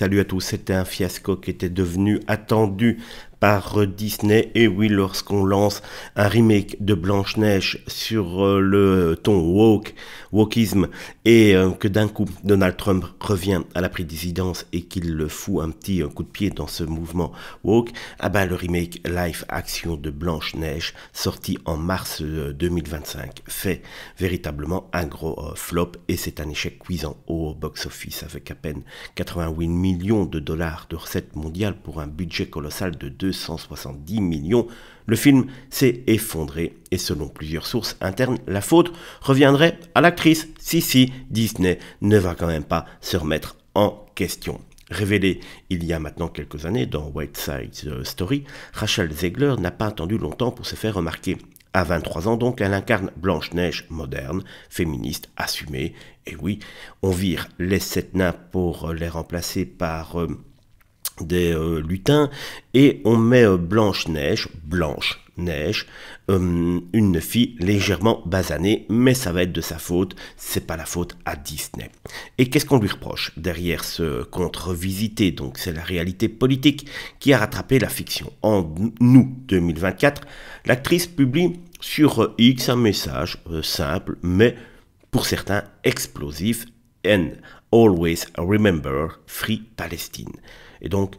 Salut à tous, c'était un fiasco qui était devenu attendu par Disney. Et oui, lorsqu'on lance un remake de Blanche-Neige sur le ton wokisme, et que d'un coup Donald Trump revient à la présidence et qu'il fout un petit coup de pied dans ce mouvement woke, le remake live action de Blanche-Neige, sorti en mars 2025, fait véritablement un gros flop, et c'est un échec cuisant au box-office, avec à peine 88 millions de dollars de recettes mondiales pour un budget colossal de 270 millions. Le film s'est effondré, et selon plusieurs sources internes, la faute reviendrait à l'actrice. Si, Disney ne va quand même pas se remettre en question. Révélée il y a maintenant quelques années dans West Side Story, Rachel Zegler n'a pas attendu longtemps pour se faire remarquer. À 23 ans donc, elle incarne Blanche-Neige moderne, féministe, assumée. Et oui, on vire les 7 nains pour les remplacer par des lutins, et on met Blanche-Neige, une fille légèrement basanée, mais ça va être de sa faute, c'est pas la faute à Disney. Et qu'est-ce qu'on lui reproche derrière ce conte revisité? Donc c'est la réalité politique qui a rattrapé la fiction. En août 2024, l'actrice publie sur X un message simple, mais pour certains explosif: and always remember Free Palestine. Et donc,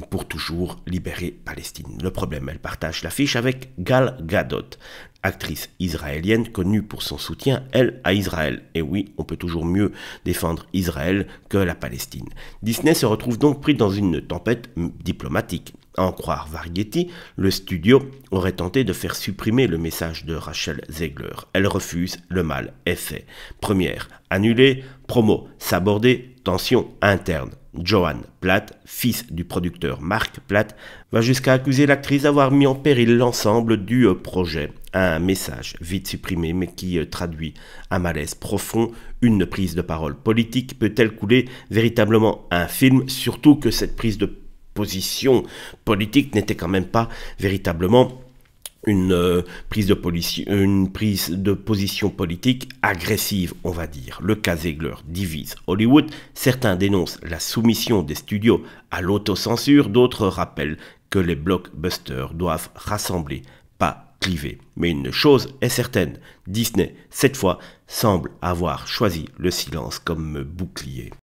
pour toujours libérer Palestine. Le problème, elle partage l'affiche avec Gal Gadot, actrice israélienne connue pour son soutien, elle, à Israël. Et oui, on peut toujours mieux défendre Israël que la Palestine. Disney se retrouve donc pris dans une tempête diplomatique. À en croire Variety, le studio aurait tenté de faire supprimer le message de Rachel Zegler. Elle refuse, le mal est fait. Première, annulée. Promo, saborder, tension interne. Johan Platt, fils du producteur Mark Platt, va jusqu'à accuser l'actrice d'avoir mis en péril l'ensemble du projet. Un message vite supprimé, mais qui traduit un malaise profond. Une prise de parole politique peut-elle couler véritablement un film, surtout que cette prise de position politique n'était quand même pas véritablement une prise de position politique agressive, on va dire. Le cas Zegler divise Hollywood. Certains dénoncent la soumission des studios à l'autocensure, d'autres rappellent que les blockbusters doivent rassembler, pas cliver. Mais une chose est certaine, Disney, cette fois, semble avoir choisi le silence comme bouclier.